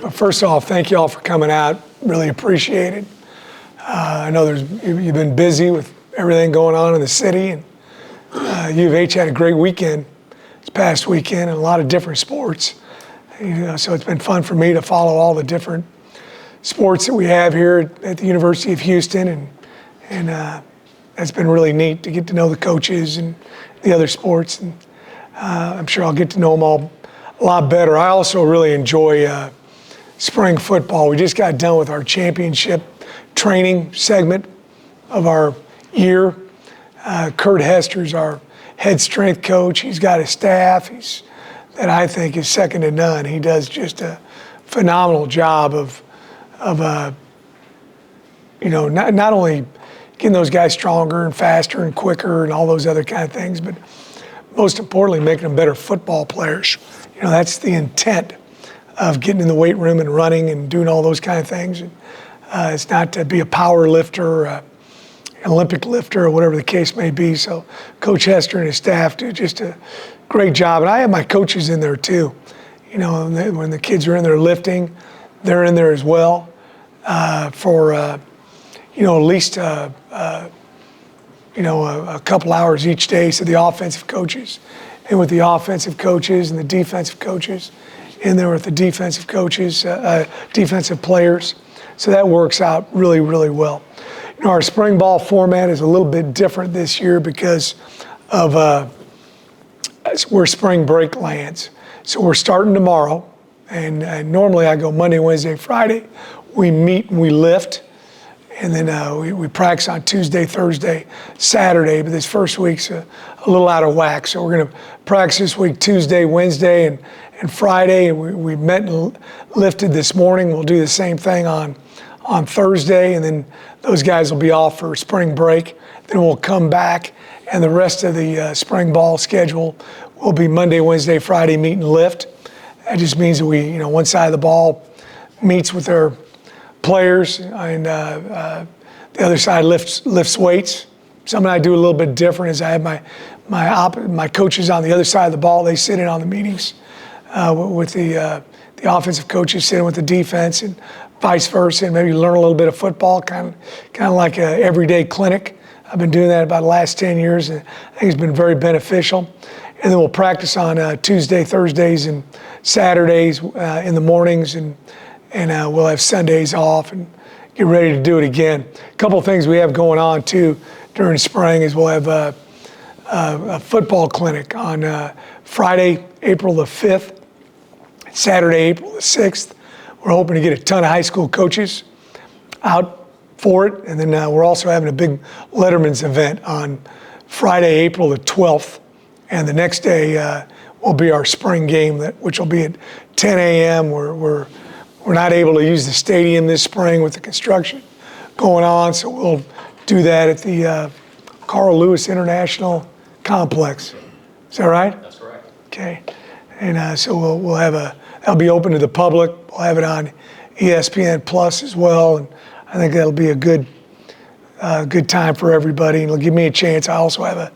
But first off, thank you all for coming out. Really appreciate it. I know you've been busy with everything going on in the city, and U of H had a great weekend this past weekend and a lot of different sports. So it's been fun for me to follow all the different sports that we have here at the University of Houston, and it's been really neat to get to know the coaches and the other sports, and I'm sure I'll get to know them all a lot better. I also really enjoy spring football. We just got done with our championship training segment of our year. Kurt Hester's our head strength coach. He's got a staff that I think is second to none. He does just a phenomenal job of not only getting those guys stronger and faster and quicker and all those other kind of things, but most importantly, making them better football players. That's the intent of getting in the weight room and running and doing all those kind of things. And, it's not to be a power lifter or an Olympic lifter or whatever the case may be. So Coach Hester and his staff do just a great job. And I have my coaches in there too. When the kids are in there lifting, they're in there as well for at least a couple hours each day. So the offensive coaches, and with the offensive coaches and the defensive coaches, in there with the defensive coaches, defensive players. So that works out really, really well. Our spring ball format is a little bit different this year because of where spring break lands. So we're starting tomorrow, and normally I go Monday, Wednesday, Friday. We meet and we lift, and then we practice on Tuesday, Thursday, Saturday, but this first week's a little out of whack. So we're gonna practice this week Tuesday, Wednesday, and Friday. And we met and lifted this morning. We'll do the same thing on Thursday, and then those guys will be off for spring break. Then we'll come back, and the rest of the spring ball schedule will be Monday, Wednesday, Friday, meet and lift. That just means that one side of the ball meets with their players, and the other side lifts weights. Something I do a little bit different is I have my coaches on the other side of the ball. They sit in on the meetings with the offensive coaches sitting with the defense, and vice versa, and maybe learn a little bit of football, kind of like an everyday clinic. I've been doing that about the last 10 years, and I think it's been very beneficial. And then we'll practice on Tuesday, Thursdays, and Saturdays in the mornings, and we'll have Sundays off and get ready to do it again. A couple of things we have going on too during spring is we'll have a football clinic on Friday, April the 5th, Saturday, April the 6th. We're hoping to get a ton of high school coaches out for it. And then we're also having a big Letterman's event on Friday, April the 12th. And the next day will be our spring game, which will be at 10 a.m. We're not able to use the stadium this spring with the construction going on, so we'll do that at the Carl Lewis International Complex. Is that right? That's correct. Okay. And so we'll have that'll be open to the public. We'll have it on ESPN Plus as well, and I think that'll be a good time for everybody, and it'll give me a chance. I also have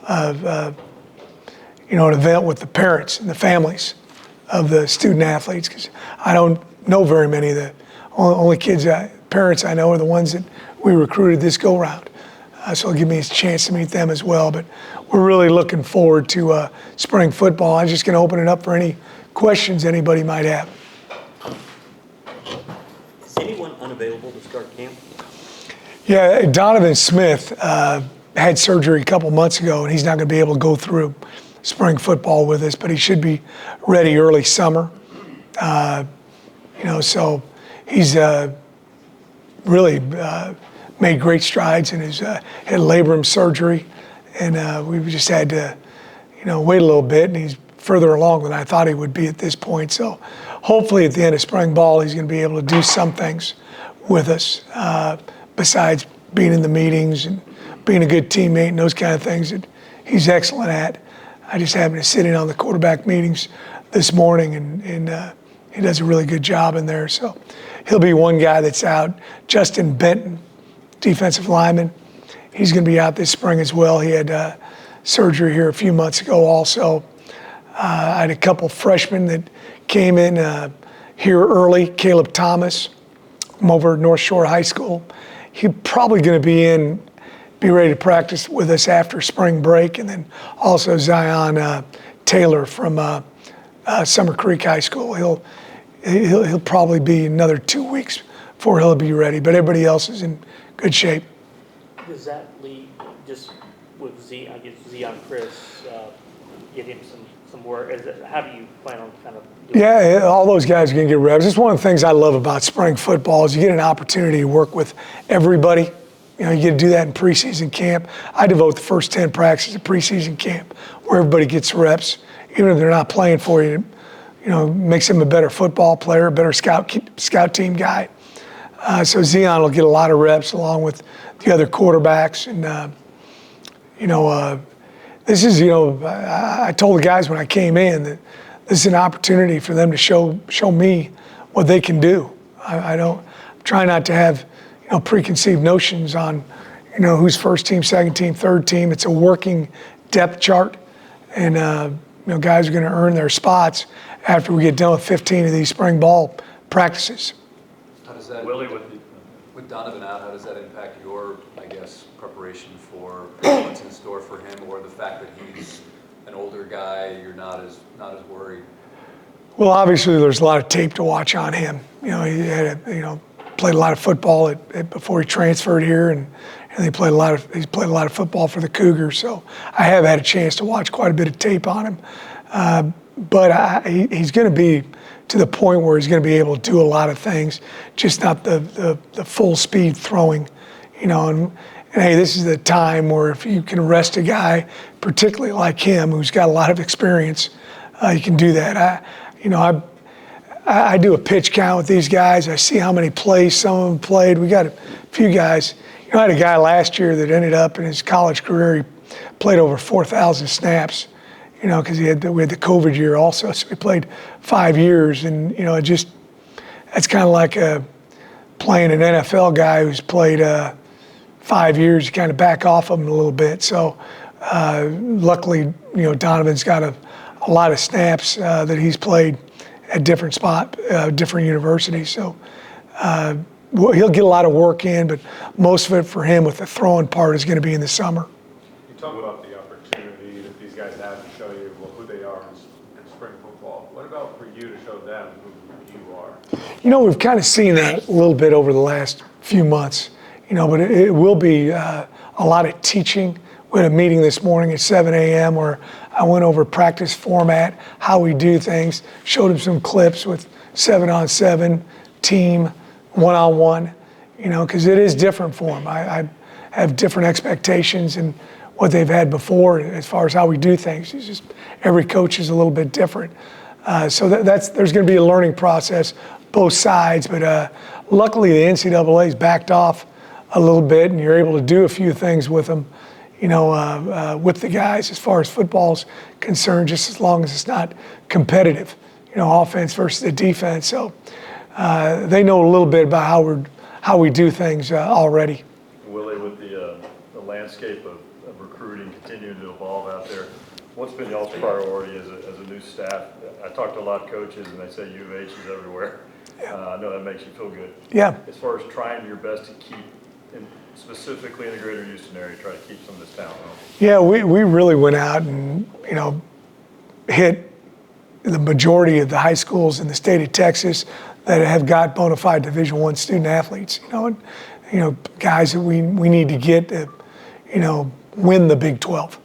an event with the parents and the families of the student athletes, because I don't know very many of the only parents I know are the ones that we recruited this go round. So it'll give me a chance to meet them as well. But we're really looking forward to spring football. I'm just going to open it up for any questions anybody might have. Is anyone unavailable to start camp? Yeah, Donovan Smith had surgery a couple months ago, and he's not going to be able to go through spring football with us, but he should be ready early summer. So he's really made great strides in his had labrum surgery, and we've just had to, wait a little bit, and he's further along than I thought he would be at this point. So hopefully at the end of spring ball, he's going to be able to do some things with us besides being in the meetings and being a good teammate and those kind of things that he's excellent at. I just happened to sit in on the quarterback meetings this morning, and he does a really good job in there. So he'll be one guy that's out. Justin Benton, defensive lineman, he's going to be out this spring as well. He had surgery here a few months ago also. I had a couple freshmen that came in, here early. Caleb Thomas from over at North Shore High School. He's probably going to be ready to practice with us after spring break, and then also Zion Taylor from Summer Creek High School. He'll probably be another 2 weeks before he'll be ready, but everybody else is in good shape. Does that lead just with Zion Chris, get him some work? How do you plan on kind of doing Yeah, all those guys are going to get reps. It's one of the things I love about spring football is you get an opportunity to work with everybody. You get to do that in preseason camp. I devote the first 10 practices to preseason camp where everybody gets reps, even if they're not playing for you. Makes him a better football player, a better scout team guy. So Zion will get a lot of reps along with the other quarterbacks. And, this is, I told the guys when I came in that this is an opportunity for them to show me what they can do. I'm trying not to have, preconceived notions on, who's first team, second team, third team. It's a working depth chart. And, guys are going to earn their spots after we get done with 15 of these spring ball practices. How does that, Willie, with Donovan out, how does that impact your, preparation for what's in store for him, or the fact that he's an older guy, you're not as worried? Well, obviously there's a lot of tape to watch on him. He had played a lot of football before he transferred here, and he's played a lot of football for the Cougars. So I have had a chance to watch quite a bit of tape on him. But he's going to be to the point where he's going to be able to do a lot of things, just not the full speed throwing, And hey, this is the time where if you can arrest a guy, particularly like him, who's got a lot of experience, you can do that. I do a pitch count with these guys. I see how many plays some of them played. We got a few guys. I had a guy last year that ended up in his college career, he played over 4,000 snaps, because we had the COVID year also. So he played 5 years, and that's kind of like playing an NFL guy who's played 5 years. You kind of back off of him a little bit. So luckily, Donovan's got a lot of snaps that he's played at different different universities. So he'll get a lot of work in, but most of it for him with the throwing part is going to be in the summer. You talk about the opportunity that these guys have to show you who they are in spring football. What about for you to show them who you are? We've kind of seen that a little bit over the last few months, but it will be a lot of teaching. We had a meeting this morning at 7 a.m. where I went over practice format, how we do things, showed him some clips with 7-on-7, team, one-on-one, because it is different for them. I have different expectations than what they've had before as far as how we do things. It's just every coach is a little bit different. So there's going to be a learning process, both sides, but luckily the NCAA's backed off a little bit, and you're able to do a few things with them, with the guys as far as football's concerned, just as long as it's not competitive, offense versus the defense. So they know a little bit about how we do things already. Willie, with the landscape of recruiting continuing to evolve out there, what's been y'all's priority as a new staff? I talk to a lot of coaches, and they say U of H is everywhere. Yeah. I know that makes you feel good. Yeah. As far as trying your best to keep, specifically in the greater Houston area, try to keep some of this talent home. Yeah, we really went out and, hit the majority of the high schools in the state of Texas that have got bona fide Division I student athletes, and, guys that we need to get to, win the Big 12.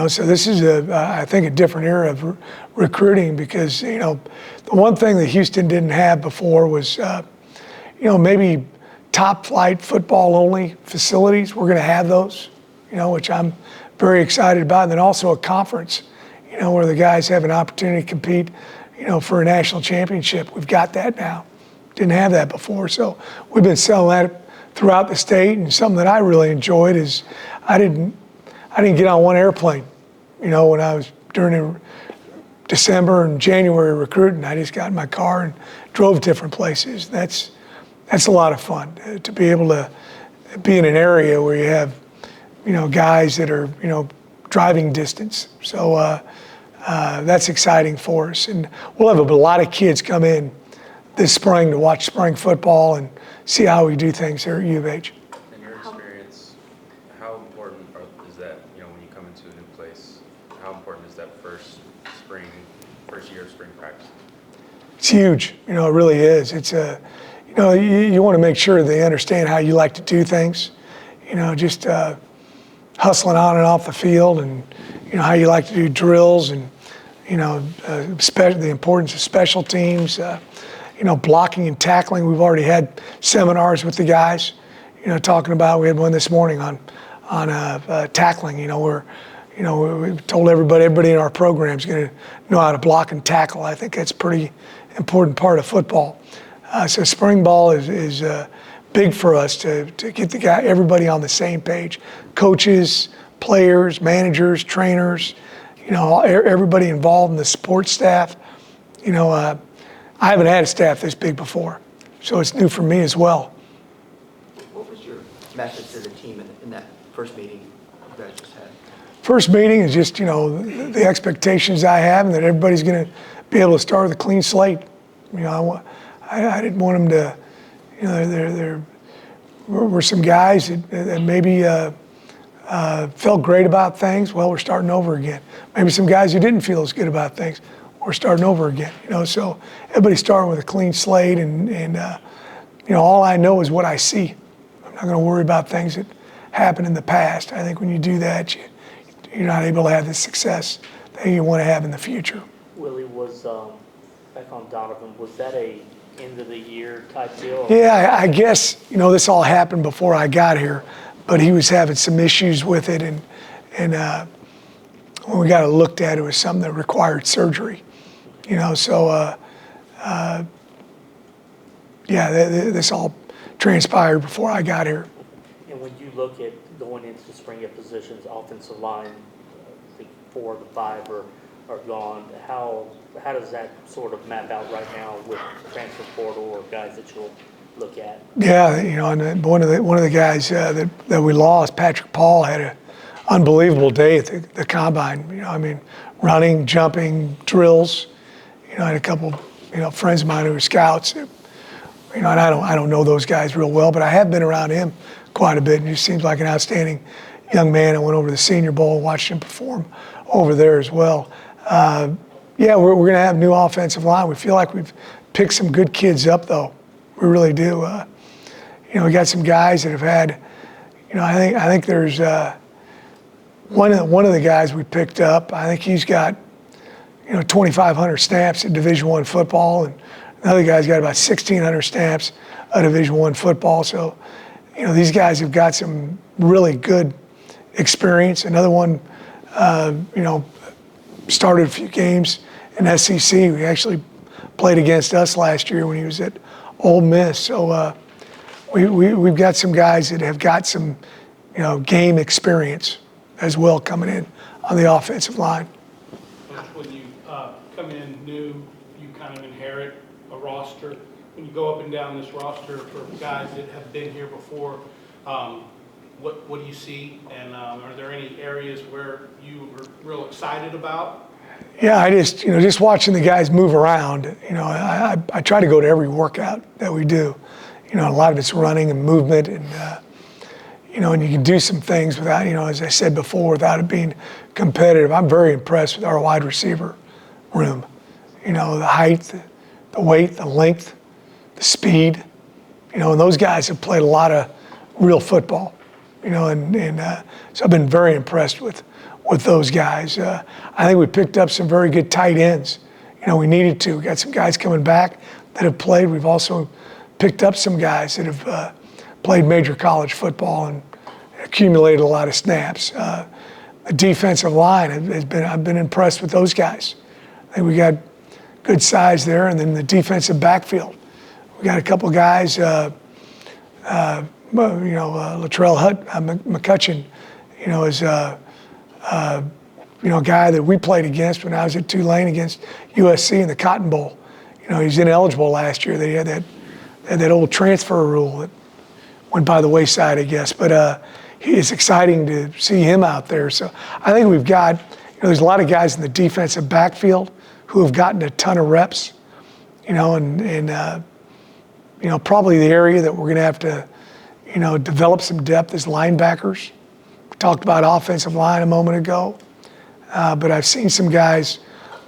So this is I think a different era of recruiting because, the one thing that Houston didn't have before was, maybe top flight football only facilities. We're going to have those, which I'm very excited about. And then also a conference, where the guys have an opportunity to compete, for a national championship. We've got that now. Didn't have that before. So we've been selling that throughout the state. And something that I really enjoyed is I didn't get on one airplane, when I was during December and January recruiting. I just got in my car and drove different places. That's a lot of fun to be able to be in an area where you have, guys that are, driving distance. So that's exciting for us. And we'll have a lot of kids come in this spring to watch spring football and see how we do things here at U of H. In your experience, how important is that, when you come into a new place, how important is that first year of spring practice? It's huge, it really is. It's you want to make sure they understand how you like to do things, just hustling on and off the field, and how you like to do drills, and the importance of special teams, blocking and tackling. We've already had seminars with the guys, talking about. We had one this morning on tackling. Where we told everybody in our program is going to know how to block and tackle. I think that's a pretty important part of football. So spring ball is big for us to get everybody on the same page. Coaches, players, managers, trainers, everybody involved in the sports staff. I haven't had a staff this big before, so it's new for me as well. What was your message to the team in that first meeting you guys just had? First meeting is just, the expectations I have, and that everybody's going to be able to start with a clean slate. I didn't want them to, there were some guys that maybe felt great about things. Well, we're starting over again. Maybe some guys who didn't feel as good about things. We're starting over again. So everybody's starting with a clean slate, and all I know is what I see. I'm not going to worry about things that happened in the past. I think when you do that, you're not able to have the success that you want to have in the future. Willie, was, back on Donovan, was that a end of the year type deal? Yeah, I guess, this all happened before I got here, but he was having some issues with it, and when we got it looked at, it was something that required surgery. This all transpired before I got here. And when you look at going into the spring at positions, offensive line, I think 4 of the 5 are gone. How does that sort of map out right now with transfer portal or guys that you'll look at? Yeah, and one of the guys that we lost, Patrick Paul, had an unbelievable day at the combine. Running, jumping, drills. I had a couple, friends of mine who were scouts. And I don't know those guys real well, but I have been around him quite a bit, and he seems like an outstanding young man. I went over to the Senior Bowl and watched him perform over there as well. We're going to have new offensive line. We feel like we've picked some good kids up, though. We really do. We got some guys that have had. I think there's one of the guys we picked up. I think he's got 2,500 snaps in Division I football, and another guy's got about 1,600 snaps of Division I football. So, these guys have got some really good experience. Another one, started a few games in SEC. We actually played against us last year when he was at Ole Miss. So we've got some guys that have got some, game experience as well coming in on the offensive line. When you come in new, you kind of inherit a roster. When you go up and down this roster for guys that have been here before, what do you see? And are there any areas where you were real excited about? Yeah, I just watching the guys move around. I try to go to every workout that we do. A lot of it's running and movement, and and you can do some things without, as I said before, without it being competitive. I'm very impressed with our wide receiver room. The height, the weight, the length, the speed. And those guys have played a lot of real football. So I've been very impressed with those guys. I think we picked up some very good tight ends. We needed to. We got some guys coming back that have played. We've also picked up some guys that have played major college football and accumulated a lot of snaps. The defensive line I've been impressed with those guys. I think we got good size there, and then the defensive backfield. We got a couple guys. Latrell McCutcheon, is a guy that we played against when I was at Tulane against USC in the Cotton Bowl. He's ineligible last year. They had that old transfer rule that went by the wayside, I guess. But it's exciting to see him out there. So I think we've got, there's a lot of guys in the defensive backfield who have gotten a ton of reps. and probably the area that we're going to have to, develop some depth is linebackers. We talked about offensive line a moment ago, but I've seen some guys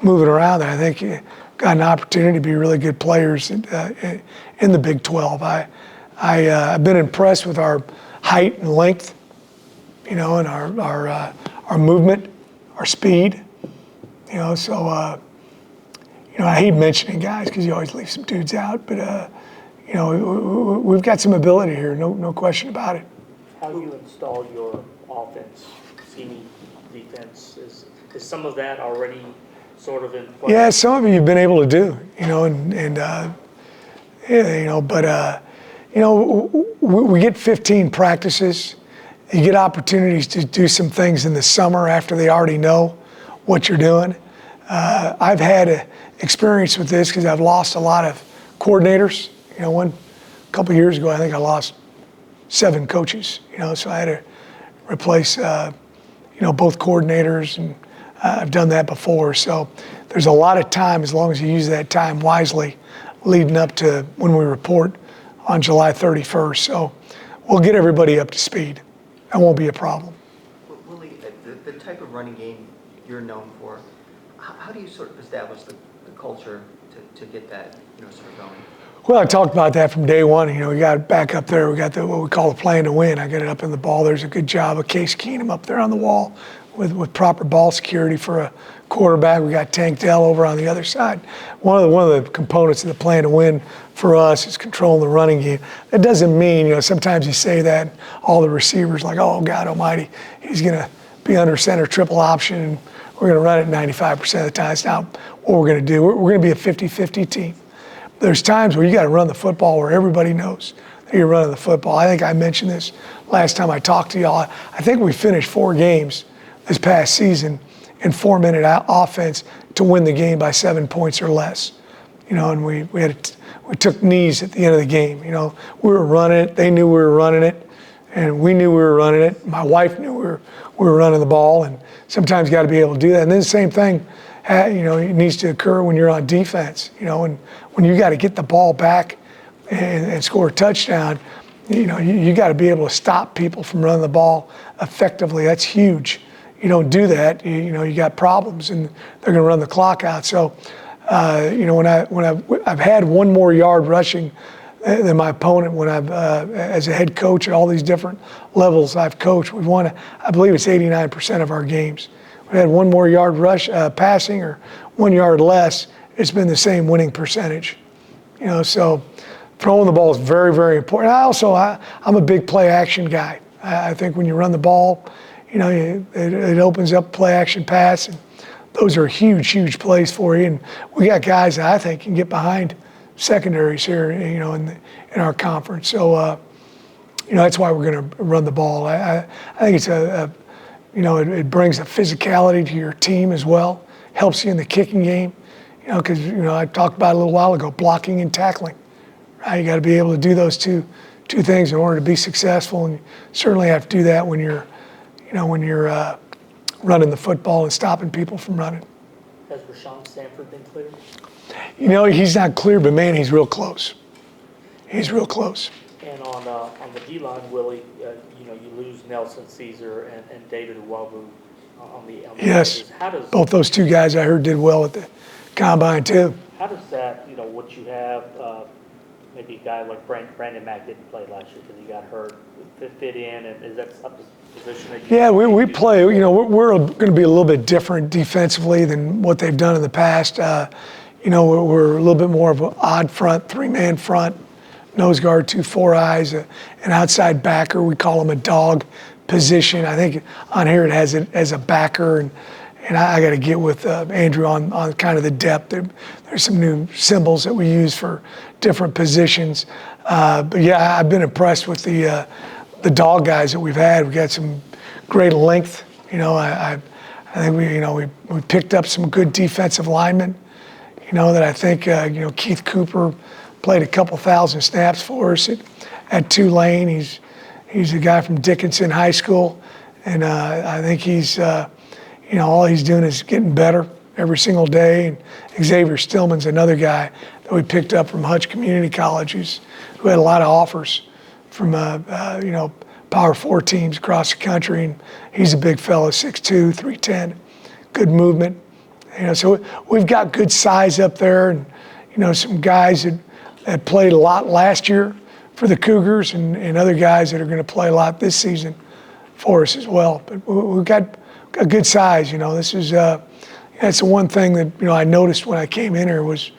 moving around that I think got an opportunity to be really good players in the Big 12. I've been impressed with our height and length, and our movement, our speed, so I hate mentioning guys because you always leave some dudes out, but we've got some ability here, no question about it. How you install your offense, scheme, defense, is some of that already sort of in place? Yeah, some of it you've been able to do, we get 15 practices. You get opportunities to do some things in the summer after they already know what you're doing. I've had experience with this because I've lost a lot of coordinators. A couple of years ago, I think I lost 7 coaches, so I had to replace, both coordinators, and I've done that before. So there's a lot of time, as long as you use that time wisely, leading up to when we report on July 31st. So we'll get everybody up to speed. That won't be a problem. Willie, the type of running game you're known for, how do you sort of establish the culture to get that, sort of going? Well, I talked about that from day one. We got back up there. We got what we call the plan to win. I got it up in the ball. There's a good job of Case Keenum up there on the wall with proper ball security for a quarterback. We got Tank Dell over on the other side. One of the components of the plan to win for us is controlling the running game. That doesn't mean, sometimes you say that, all the receivers like, oh, God almighty, he's going to be under center triple option, and we're going to run it 95% of the time. It's not what we're going to do. We're going to be a 50-50 team. There's times where you got to run the football where everybody knows that you're running the football. I think I mentioned this last time I talked to y'all. I think we finished 4 games this past season in 4-minute offense to win the game by 7 points or less. And we took knees at the end of the game. We were running it. They knew we were running it, and we knew we were running it. My wife knew we were running the ball, and sometimes got to be able to do that. And then the same thing, it needs to occur when you're on defense. And when you got to get the ball back and score a touchdown, you got to be able to stop people from running the ball effectively. That's huge. You don't do that, you got problems, and they're going to run the clock out. So, when I've had one more yard rushing than my opponent, when I've as a head coach at all these different levels I've coached, we've won. I believe it's 89% of our games. We had one more yard rush passing or 1 yard less. It's been the same winning percentage. So throwing the ball is very, very important. I'm a big play action guy. I think when you run the ball, it opens up play action pass, and those are huge, huge plays for you. And we got guys that I think can get behind secondaries here, in our conference. So, that's why we're going to run the ball. I think it's it brings a physicality to your team as well. Helps you in the kicking game, because I talked about it a little while ago, blocking and tackling. Right? You got to be able to do those two things in order to be successful, and you certainly have to do that when you're running the football and stopping people from running. Has Rashawn Stanford been cleared? He's not clear, but man, he's real close. He's real close. And on the D-line, Willie, you lose Nelson Caesar and David Uwabu on the Yes, edges. How does both those 2 guys I heard did well at the combine too. How does that, what you have, maybe a guy like Brandon Mack didn't play last year because he got hurt, fit in, and is that a position that you... Yeah, we play, we're going to be a little bit different defensively than what they've done in the past. We're a little bit more of an odd front, 3-man front, nose guard, 2 4-eyes, an outside backer. We call him a dog position. I think on here it has it as a backer, and I got to get with Andrew on kind of the depth. There's some new symbols that we use for different positions. But yeah, I've been impressed with the dog guys that we've had. We got some great length. I think we picked up some good defensive linemen. That I think Keith Cooper played a couple thousand snaps for us at Tulane. He's a guy from Dickinson High School, and I think he's all he's doing is getting better every single day. And Xavier Stillman's another guy that we picked up from Hutch Community College who had a lot of offers from, Power 4 teams across the country. And he's a big fellow, 6'2", 310, good movement. So we've got good size up there, and some guys that played a lot last year for the Cougars, and other guys that are going to play a lot this season for us as well. But we've got a good size. This is that's the one thing that I noticed when I came in here was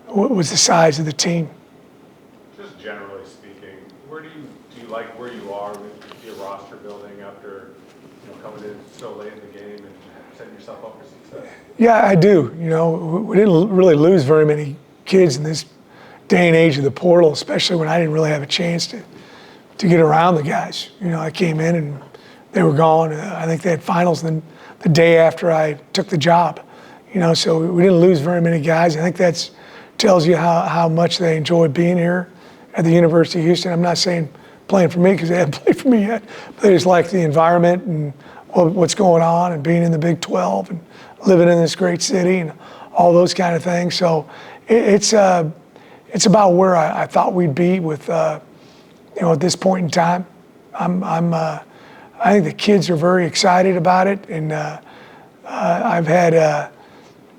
the size of the team. Just generally speaking, do you like where you are with your roster building after coming in so late in the game and setting yourself up for success? Yeah, I do. We didn't really lose very many kids in this day and age of the portal, especially when I didn't really have a chance to get around the guys. I came in and they were gone. I think they had finals the day after I took the job. So we didn't lose very many guys. I think that tells you how much they enjoy being here at the University of Houston. I'm not saying playing for me because they haven't played for me yet, but they just like the environment and what's going on and being in the Big 12 and living in this great city and all those kind of things. So it's about where I thought we'd be with, at this point in time. I think the kids are very excited about it, and I've had,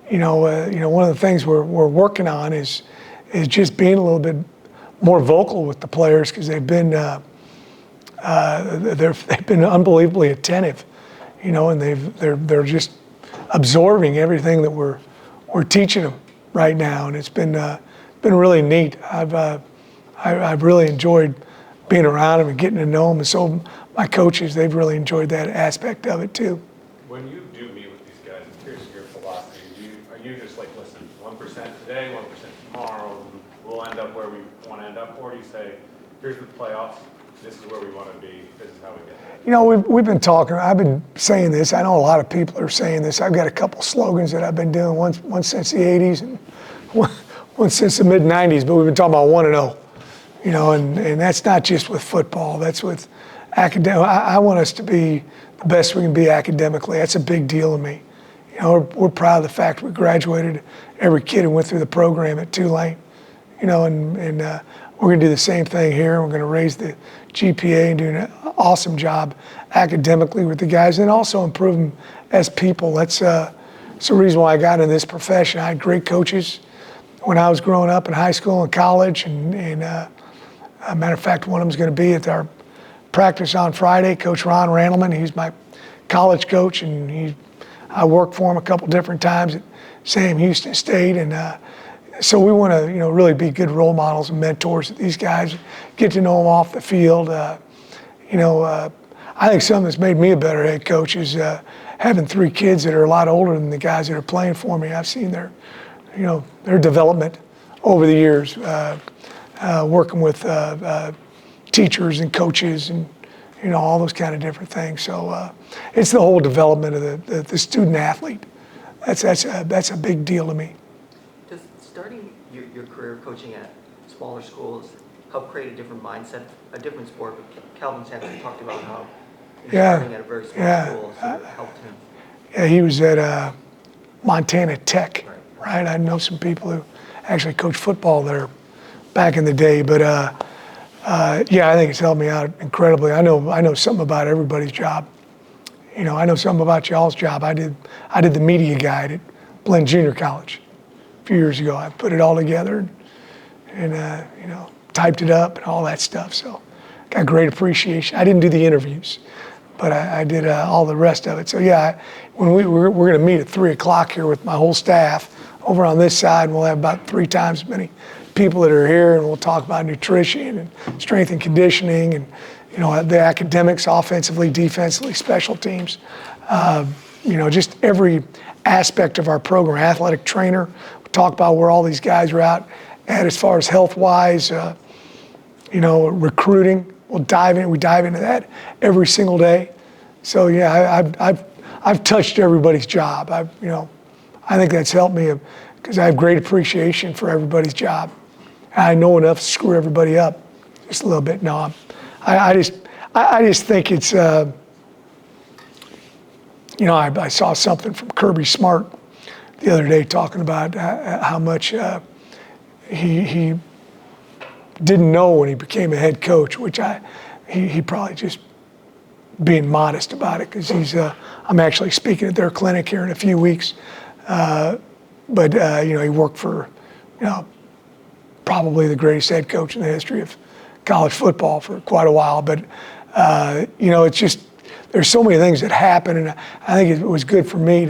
one of the things we're working on is just being a little bit more vocal with the players, because they've been unbelievably attentive, and they're just absorbing everything that we're teaching them right now, and it's been really neat. I've really enjoyed being around them and getting to know them, and so my coaches, they've really enjoyed that aspect of it too. When you do meet with these guys, I'm curious your philosophy. Are you just like, listen, 1% today, 1% tomorrow, we'll end up where we want to end up, or do you say, here's the playoffs, this is where we want to be, this is how we get there? We've been talking, I've been saying this, I know a lot of people are saying this. I've got a couple slogans that I've been doing, one since the 80s and one since the mid-90s, but we've been talking about 1-0, and that's not just with football, that's with academic. I want us to be the best we can be academically. That's a big deal to me. We're proud of the fact we graduated every kid who went through the program at Tulane, and we're going to do the same thing here. We're going to raise the GPA and do an awesome job academically with the guys, and also improve them as people. That's the reason why I got in this profession. I had great coaches when I was growing up in high school and college, and a matter of fact, one of them's going to be at our practice on Friday. Coach Ron Randleman, he's my college coach, and I worked for him a couple different times at Sam Houston State, and so we want to really be good role models and mentors to these guys, get to know them off the field. I think something that's made me a better head coach is having 3 kids that are a lot older than the guys that are playing for me. I've seen their development over the years, working with teachers and coaches and all those kind of different things. So it's the whole development of the student athlete. That's a big deal to me. Does starting your career coaching at smaller schools help create a different mindset, a different sport? Calvin Sampson talked about how starting at a very small school sort of helped him. Yeah, he was at Montana Tech, right? I know some people who actually coached football there back in the day, but I think it's helped me out incredibly. I know something about everybody's job. I know something about y'all's job. I did the media guide at Blinn Junior College a few years ago. I put it all together and typed it up and all that stuff. So got great appreciation. I didn't do the interviews, but I did all the rest of it. So when we're going to meet at 3:00 here with my whole staff over on this side, and we'll have about 3 times as many people that are here, and we'll talk about nutrition and strength and conditioning and the academics, offensively, defensively, special teams, just every aspect of our program. Athletic trainer, we'll talk about where all these guys are at as far as health-wise, recruiting. We dive into that every single day. So I've touched everybody's job. I think that's helped me because I have great appreciation for everybody's job. I know enough to screw everybody up just a little bit. No, I just think it's, I saw something from Kirby Smart the other day talking about how much he didn't know when he became a head coach, which he probably just being modest about it, because I'm actually speaking at their clinic here in a few weeks. But he worked for, probably the greatest head coach in the history of college football for quite a while. But it's just, there's so many things that happen, and I think it was good for me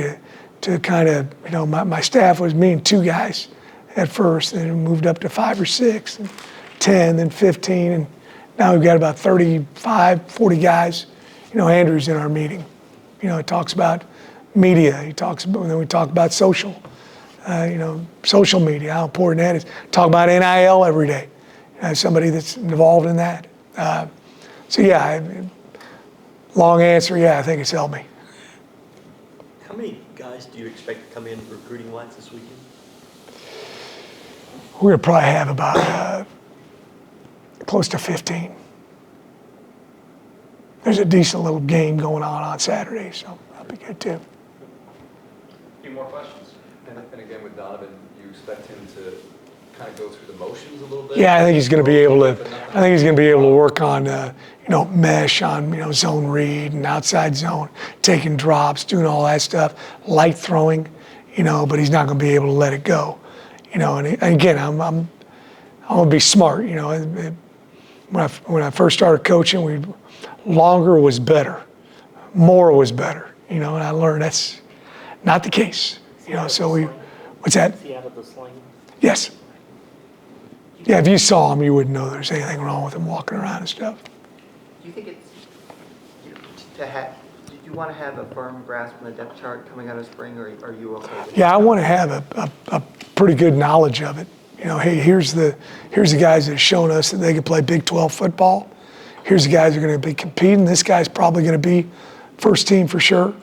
to kind of, my staff was me and 2 guys at first, and then moved up to 5 or 6, and 10, then 15, and now we've got about 35, 40 guys. Andrew's in our meeting. He talks about media. Then we talk about social. Social media, how important that is. Talk about NIL every day. Somebody that's involved in that. Long answer, I think it's helped me. How many guys do you expect to come in recruiting-wise this weekend? We're gonna probably have about close to 15. There's a decent little game going on Saturday, so that'll be good too. Any more questions? And again, with Donovan, you expect him to kind of go through the motions a little bit? Yeah, I think he's going to be able to. I think he's going to be able to work on, mesh, on zone read and outside zone, taking drops, doing all that stuff, light throwing, But he's not going to be able to let it go, And again, I'm going to be smart, When I first started coaching, longer was better, more was better, And I learned that's not the case, So what's that? Is he out of the sling? Yes. Yeah, if you saw him, you wouldn't know there's anything wrong with him walking around and stuff. Do you think it's, do you want to have a firm grasp on the depth chart coming out of spring, or are you okay with it? Yeah, I want to have a pretty good knowledge of it. Hey, here's the guys that have shown us that they can play Big 12 football. Here's the guys that are going to be competing. This guy's probably going to be first team for sure.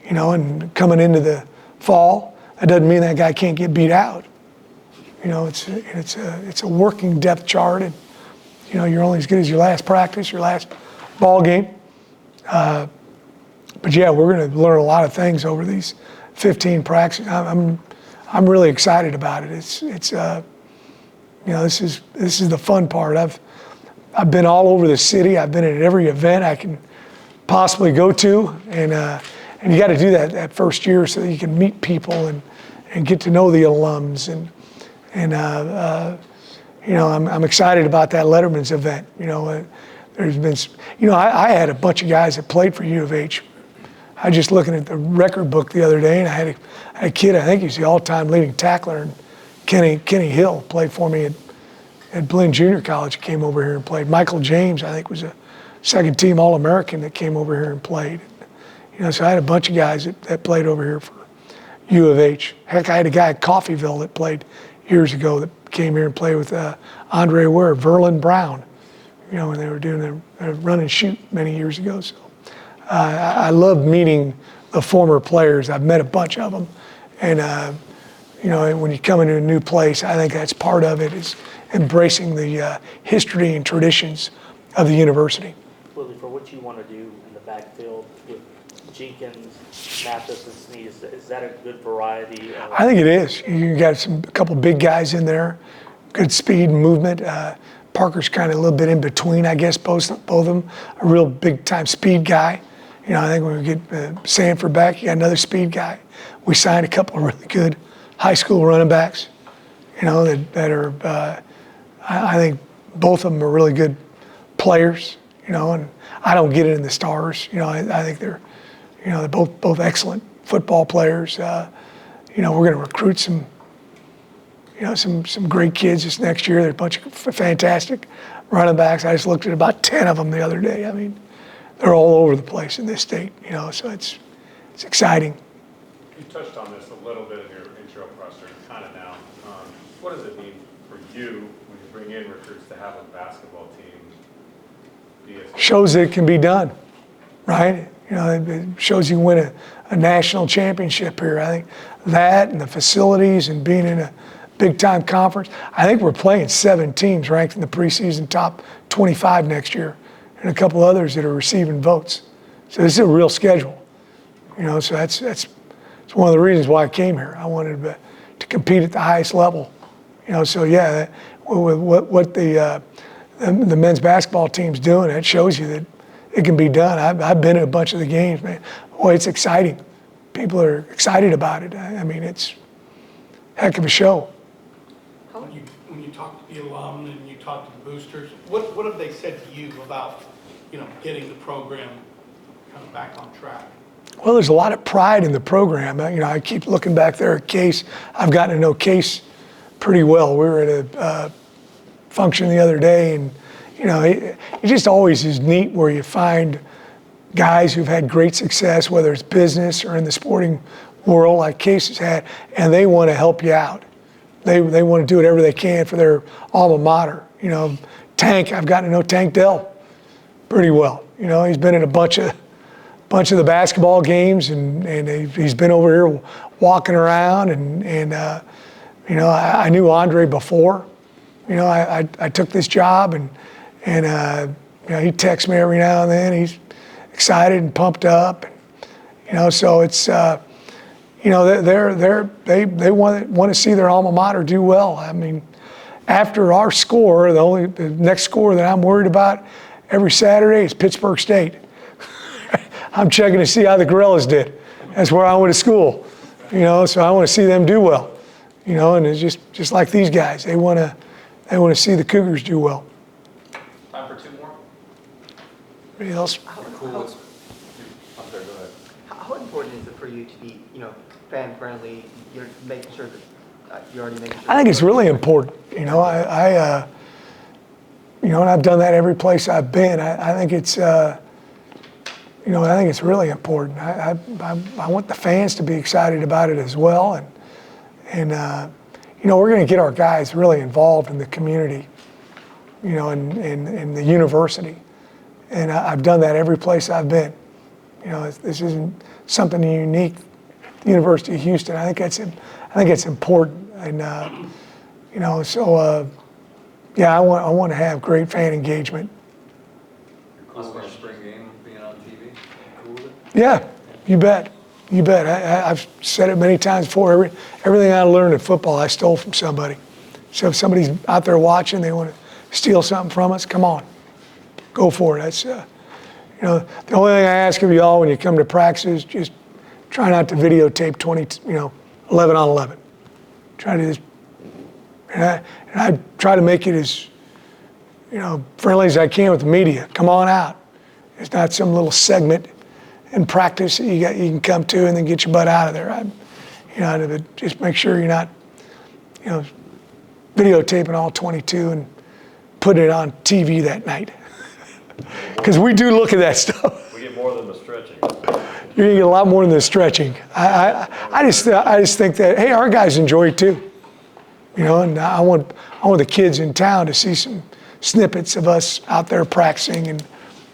And coming into the fall, that doesn't mean that guy can't get beat out. It's a working depth chart, and you're only as good as your last practice, your last ball game. But yeah, we're going to learn a lot of things over these 15 practices. I'm really excited about it. This is the fun part. I've been all over the city. I've been at every event I can possibly go to, and you got to do that first year so that you can meet people and get to know the alums I'm excited about that Letterman's event. There's been, I had a bunch of guys that played for U of H. I was just looking at the record book the other day, and I had a kid, I think he's the all-time leading tackler, and Kenny Hill played for me at Blinn Junior College. He came over here and played. Michael James, I think, was a second-team All-American that came over here and played. So I had a bunch of guys that played over here for U of H. Heck, I had a guy at Coffeyville that played years ago that came here and played with Andre Ware, Verlin Brown, when they were doing a run and shoot many years ago. So I love meeting the former players. I've met a bunch of them. And, when you come into a new place, I think that's part of it, is embracing the history and traditions of the university. Willie, for what you want to do in the backfield with Jenkins, Mathis, and Snead, is that a good variety? I think it is. You got a couple big guys in there, good speed and movement. Parker's kind of a little bit in between, I guess, both of them. A real big-time speed guy. I think when we get Sanford back, you got another speed guy. We signed a couple of really good high school running backs, that are, I think both of them are really good players, and I don't get it in the stars. I think they're both excellent football players. We're going to recruit some great kids this next year. There's a bunch of fantastic running backs. I just looked at about 10 of them the other day. I mean, they're all over the place in this state, so it's exciting. You touched on this a little bit in your intro, Preston, kind of now. What does it mean for you when you bring in recruits to have a basketball team be as Shows that it can be done, right? It shows you can win a national championship here. I think that and the facilities and being in a big-time conference. I think we're playing 7 teams ranked in the preseason top 25 next year, and a couple others that are receiving votes. So this is a real schedule, so that's it's one of the reasons why I came here. I wanted to compete at the highest level. So yeah, what the men's basketball team's doing, it shows you that it can be done. I've been at a bunch of the games, man. Boy, it's exciting. People are excited about it. I mean, it's a heck of a show. When you talk to the alum and you talk to the boosters, what have they said to you about, getting the program kind of back on track? Well, there's a lot of pride in the program. I keep looking back there at Case. I've gotten to know Case pretty well. We were at a function the other day, and it just always is neat where you find guys who've had great success, whether it's business or in the sporting world like Case has had, and they want to help you out. They want to do whatever they can for their alma mater. Tank, I've gotten to know Tank Dell pretty well. He's been in a bunch of the basketball games, and he's been over here walking around, and I knew Andre before. I took this job, and he texts me every now and then. He's excited and pumped up, so it's they want to see their alma mater do well. I mean, after our score, the next score that I'm worried about every Saturday is Pittsburgh State. I'm checking to see how the Gorillas did. That's where I went to school, so I want to see them do well, and it's just like these guys. They want to see the Cougars do well. Time for two more? Anybody else? Cool. I'm sorry, go ahead. How important is it for you to be, fan friendly? You're making sure that you're already making sure. I think it's really important. I and I've done that every place I've been. I think it's, I think it's really important. I want the fans to be excited about it as well, and we're going to get our guys really involved in the community, in the university, and I've done that every place I've been. This isn't something unique. The University of Houston, I think it's important, and I want to have great fan engagement. You're cool with our spring game being on TV? Cool with it? Yeah, you bet. I've said it many times before. Everything I learned in football, I stole from somebody. So if somebody's out there watching, they want to steal something from us, come on, go for it. That's the only thing I ask of y'all when you come to practice, just try not to videotape 11 on 11. Try to just, and I try to make it as, friendly as I can with the media. Come on out. It's not some little segment in practice that you can come to and then get your butt out of there. Just make sure you're not, videotaping all 22 and putting it on TV that night. Because we do look at that stuff. We get more than the stretching. You're gonna get a lot more than the stretching. I just think that, hey, our guys enjoy it too. And I want the kids in town to see some snippets of us out there practicing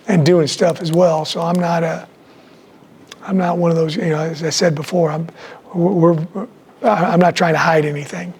and doing stuff as well. So I'm not one of those, as I said before, I'm not trying to hide anything.